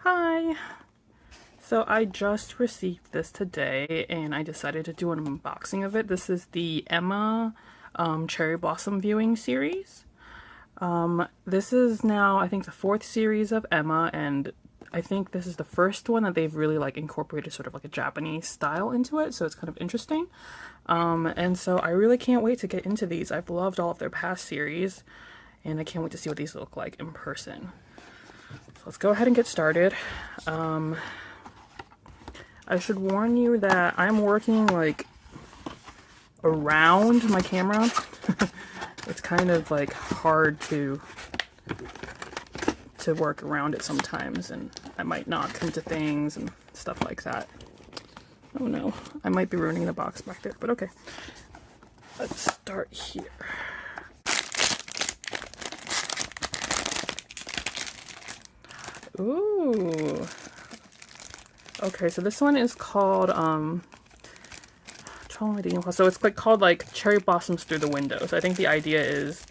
Hi! So I just received this today and I decided to do an unboxing of it. This is the Emma Cherry Blossom Viewing series. This is now, I think, the 4th series of Emma, and I think this is the first one that they've really like incorporated sort of like a Japanese style into it, so it's kind of interesting. And so I really can't wait to get into these. I've loved all of their past series and I can't wait to see what these look like in person. So let's go ahead and get started. I should warn you that I'm working like around my camera. It's kind of like hard to work around it sometimes, and I might knock into things and stuff like that. Oh no, I might be ruining the box back there, but okay. Let's start here. Ooh. Okay, so this one is called, so it's like called like Cherry Blossoms Through the Window. So I think the idea is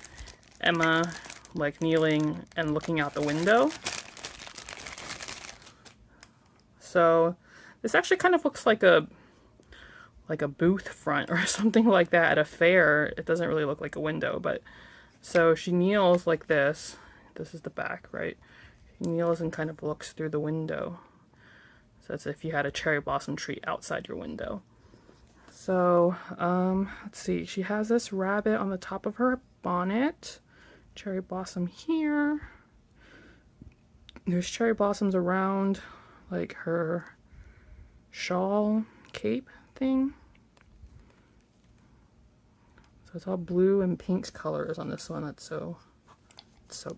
Emma like kneeling and looking out the window. So this actually kind of looks like a booth front or something like that at a fair. It doesn't really look like a window, but so she kneels like this. This is the back, right? She kneels and kind of looks through the window. So it's if you had a cherry blossom tree outside your window. So, let's see. She has this rabbit on the top of her bonnet. Cherry blossom here. There's cherry blossoms around like her shawl cape thing. So it's all blue and pink colors on this one. That's so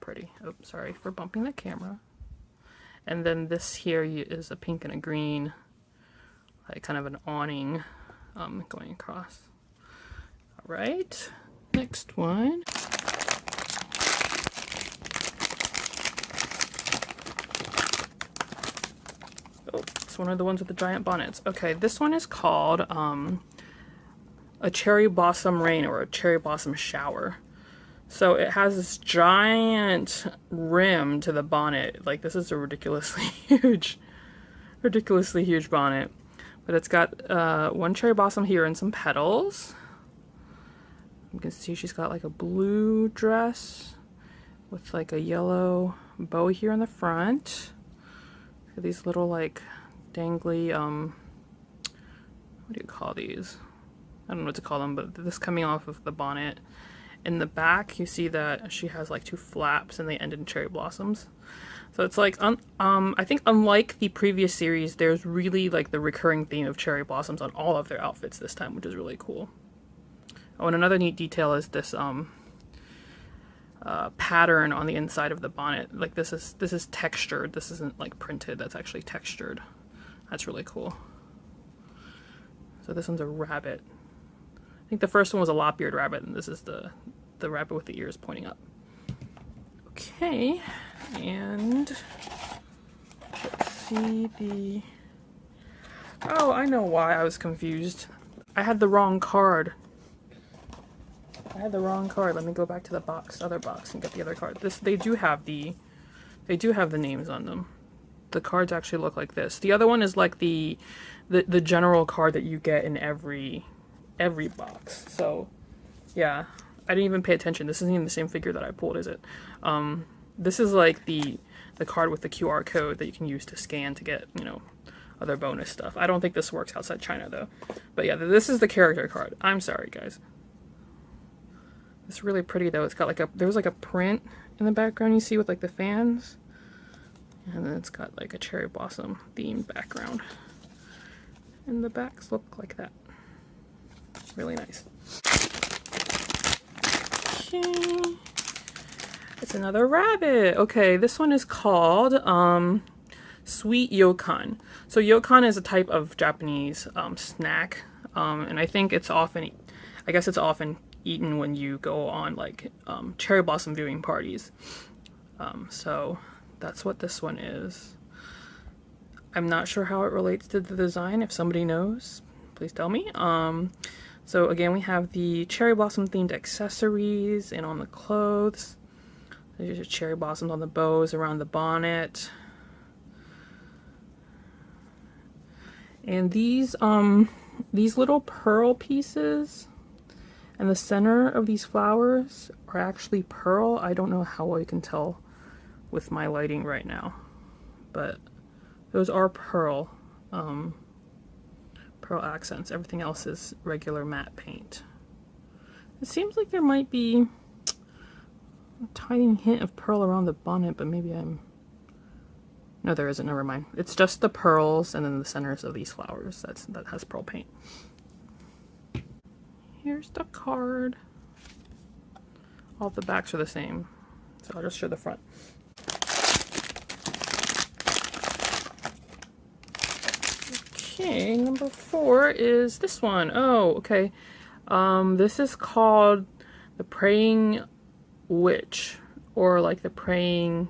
pretty. Oh, sorry for bumping the camera. And then this here is a pink and a green, like kind of an awning going across. All right, next one. Oh, it's one of the ones with the giant bonnets. Okay, this one is called a cherry blossom rain or a cherry blossom shower. So it has this giant rim to the bonnet. Like, this is a ridiculously huge bonnet. But it's got one cherry blossom here and some petals. You can see she's got like a blue dress with like a yellow bow here in the front. These little like dangly, what do you call these? I don't know what to call them, but this coming off of the bonnet. In the back, you see that she has like 2 flaps and they end in cherry blossoms. So it's like, I think unlike the previous series, there's really like the recurring theme of cherry blossoms on all of their outfits this time, which is really cool. Oh, and another neat detail is this pattern on the inside of the bonnet. Like this is textured. This isn't like printed. That's actually textured. That's really cool. So this one's a rabbit. I think the first one was a lop-eared rabbit, and this is the rabbit with the ears pointing up. Okay, and let's see the... Oh, I know why I was confused. I had the wrong card. Let me go back to the other box, and get the other card. They do have the names on them. The cards actually look like this. The other one is like the general card that you get in every box. So yeah, I didn't even pay attention. This isn't even the same figure that I pulled, is it? This is like the card with the QR code that you can use to scan to get, you know, other bonus stuff. I don't think this works outside China though. But yeah, this is the character card. I'm sorry, guys. It's really pretty though. It's got like there's like a print in the background you see with like the fans. And then it's got like a cherry blossom themed background. And the backs look like that. Really nice. Okay. It's another rabbit. Okay, this one is called Sweet Yokan. So yokan is a type of Japanese snack, and I think it's often eaten when you go on like cherry blossom viewing parties. So that's what this one is. I'm not sure how it relates to the design. If somebody knows, please tell me. So again, we have the cherry blossom themed accessories and on the clothes. There's your cherry blossoms on the bows around the bonnet. And these little pearl pieces and the center of these flowers are actually pearl. I don't know how well you can tell with my lighting right now, but those are pearl accents. Everything else is regular matte paint. It seems like there might be a tiny hint of pearl around the bonnet, but maybe no, there isn't. Never mind. It's just the pearls and then the centers of these flowers that has pearl paint. Here's the card. All the backs are the same, so I'll just show the front. Okay, number 4 is this one. Oh, okay. This is called the Praying Witch, or like the Praying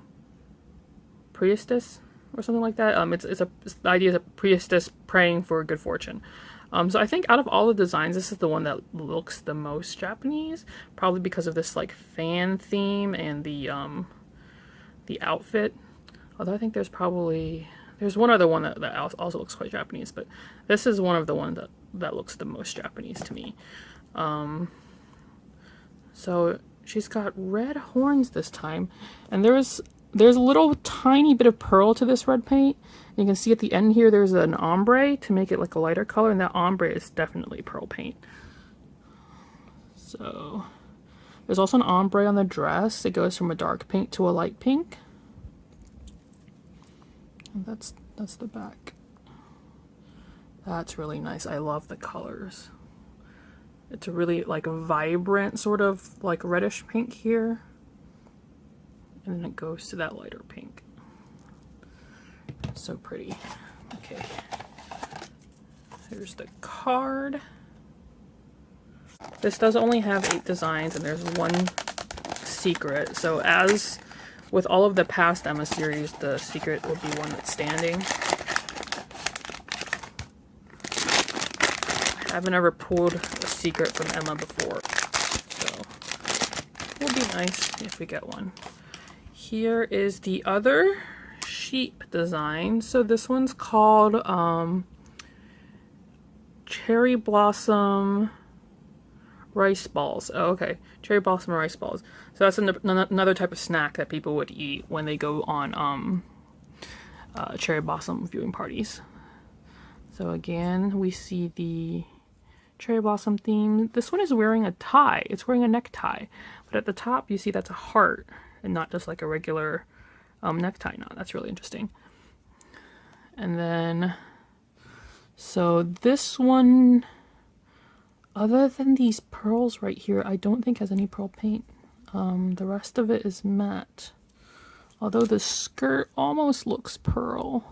Priestess, or something like that. The idea is a priestess praying for good fortune. So I think out of all the designs, this is the one that looks the most Japanese, probably because of this like fan theme and the outfit. Although I think there's one other one that also looks quite Japanese, but this is one of the ones that looks the most Japanese to me. So she's got red horns this time, and there's a little tiny bit of pearl to this red paint. You can see at the end here there's an ombre to make it like a lighter color, and that ombre is definitely pearl paint. So there's also an ombre on the dress. It goes from a dark pink to a light pink. And that's the back. That's really nice. I love the colors. It's a really like vibrant sort of like reddish pink here. And then it goes to that lighter pink. So pretty. Okay. Here's the card. This does only have 8 designs, and there's one secret. So as with all of the past Emma series, the secret will be one that's standing. I haven't ever pulled a secret from Emma before, so it will be nice if we get one. Here is the other sheep design. So this one's called Cherry Blossom Rice Balls. Oh, okay. Cherry Blossom Rice Balls. So that's another type of snack that people would eat when they go on cherry blossom viewing parties. So again, we see the cherry blossom theme. This one is wearing a tie. It's wearing a necktie. But at the top, you see that's a heart and not just like a regular necktie knot. That's really interesting. And then, so this one, other than these pearls right here, I don't think has any pearl paint. The rest of it is matte. Although the skirt almost looks pearl.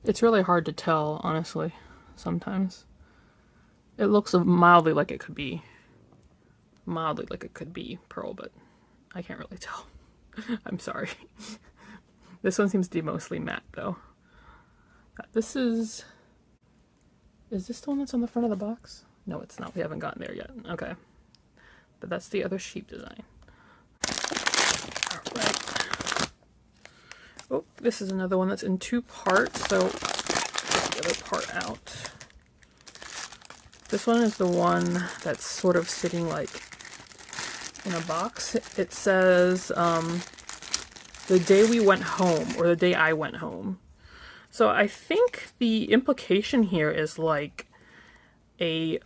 It's really hard to tell, honestly, sometimes. It looks mildly like it could be pearl, but I can't really tell. I'm sorry. This one seems to be mostly matte, though. This is this the one that's on the front of the box? No, it's not. We haven't gotten there yet. Okay. But that's the other sheep design. Alright. Oh, this is another one that's in 2 parts, so get the other part out. This one is the one that's sort of sitting like in a box. It says, the day we went home, or the day I went home. So I think the implication here is like a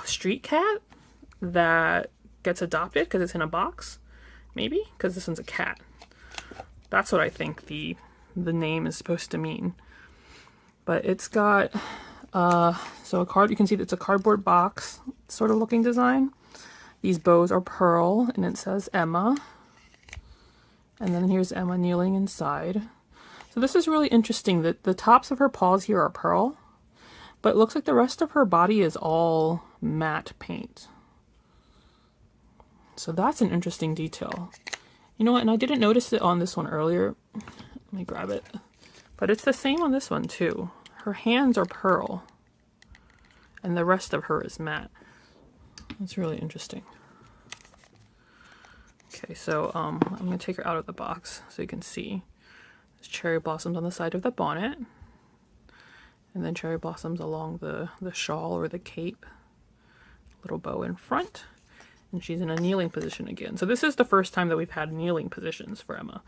street cat that gets adopted because it's in a box. Maybe? Because this one's a cat. That's what I think the name is supposed to mean. But it's got, so you can see that it's a cardboard box sort of looking design. These bows are pearl, and it says Emma. And then here's Emma kneeling inside. So this is really interesting that the tops of her paws here are pearl, but it looks like the rest of her body is all matte paint. So that's an interesting detail. You know what, and I didn't notice it on this one earlier. Let me grab it. But it's the same on this one too. Her hands are pearl, and the rest of her is matte. That's really interesting. Okay, so I'm going to take her out of the box so you can see. There's cherry blossoms on the side of the bonnet. And then cherry blossoms along the shawl or the cape. Little bow in front. And she's in a kneeling position again. So this is the first time that we've had kneeling positions for Emma.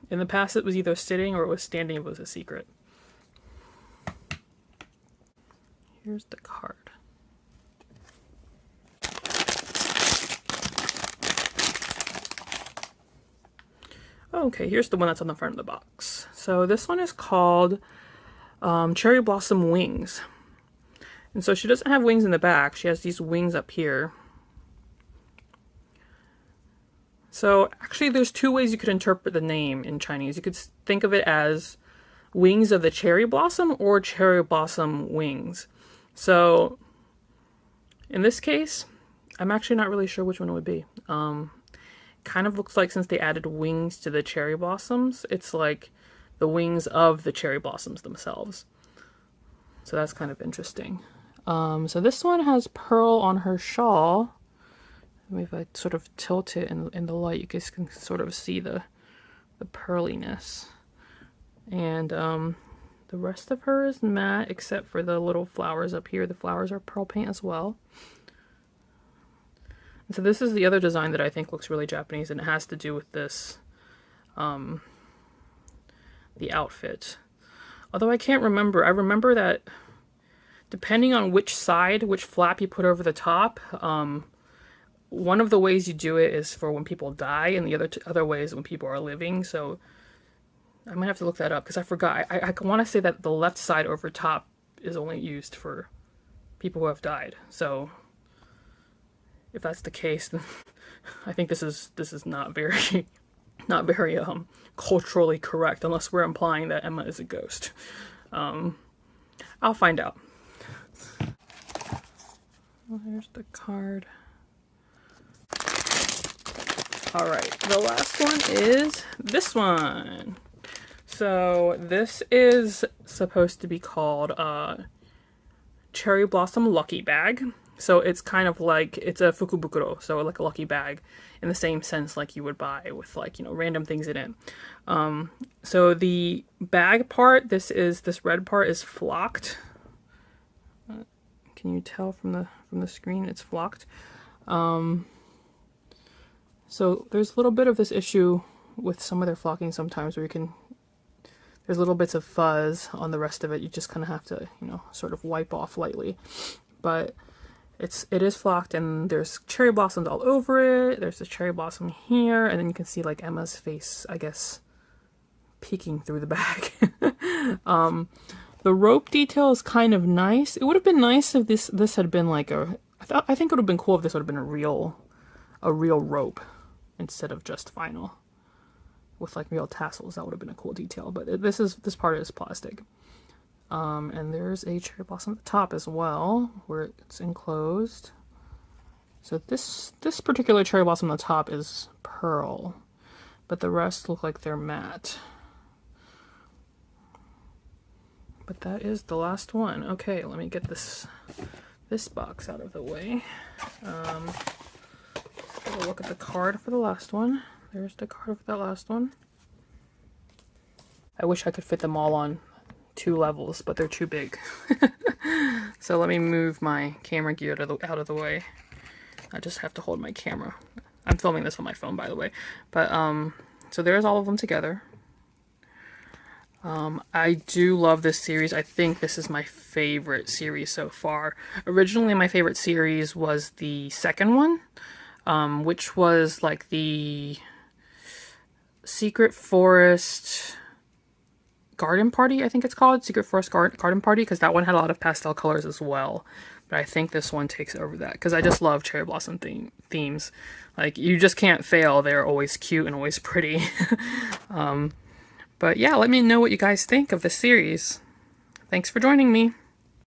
In the past, it was either sitting or it was standing if it was a secret. Here's the card. Okay, here's the one that's on the front of the box. So this one is called Cherry Blossom Wings. And so she doesn't have wings in the back. She has these wings up here. So actually there's two ways you could interpret the name in Chinese. You could think of it as wings of the cherry blossom or cherry blossom wings. So in this case, I'm actually not really sure which one it would be. Kind of looks like since they added wings to the cherry blossoms, it's like the wings of the cherry blossoms themselves. So that's kind of interesting. So this one has pearl on her shawl. If I sort of tilt it in the light, you guys can sort of see the pearliness. And the rest of her is matte, except for the little flowers up here. The flowers are pearl paint as well. And so this is the other design that I think looks really Japanese, and it has to do with this, the outfit. Although I can't remember. I remember that depending on which side, which flap you put over the top, one of the ways you do it is for when people die, and the other way is when people are living. So I might have to look that up because I forgot. I want to say that the left side over top is only used for people who have died. So if that's the case, then I think this is not very culturally correct, unless we're implying that Emma is a ghost. I'll find out. Well, here's the card. All right, the last one is this one. So this is supposed to be called Cherry Blossom Lucky Bag. So it's kind of like, it's a fukubukuro, so like a lucky bag in the same sense like you would buy with, like, you know, random things in it. So the bag part, this red part is flocked. Can you tell from the screen? It's flocked. So there's a little bit of this issue with some of their flocking sometimes where there's little bits of fuzz on the rest of it. You just kind of have to, you know, sort of wipe off lightly. But it is flocked, and there's cherry blossoms all over it. There's a cherry blossom here, and then you can see like Emma's face, I guess, peeking through the bag. The rope detail is kind of nice. It would have been nice if this had been like I think it would have been cool if this would have been a real rope instead of just vinyl with like real tassels. That would have been a cool detail, but this part is plastic. And there's a cherry blossom at the top as well, where it's enclosed. So this particular cherry blossom on the top is pearl, but the rest look like they're matte. But that is the last one. Okay, let me get this box out of the way. Let's get a look at the card for the last one. There's the card for that last one. I wish I could fit them all on 2 levels, but they're too big. So let me move my camera gear out of the way. I just have to hold my camera. I'm filming this on my phone, by the way. But so there's all of them together. I do love this series. I think this is my favorite series so far. Originally, my favorite series was the second one, which was like the Secret Forest Garden Party, I think it's called. Secret Forest Garden Party, because that one had a lot of pastel colors as well. But I think this one takes over that, because I just love cherry blossom themes. Like, you just can't fail. They're always cute and always pretty. But yeah, let me know what you guys think of this series. Thanks for joining me.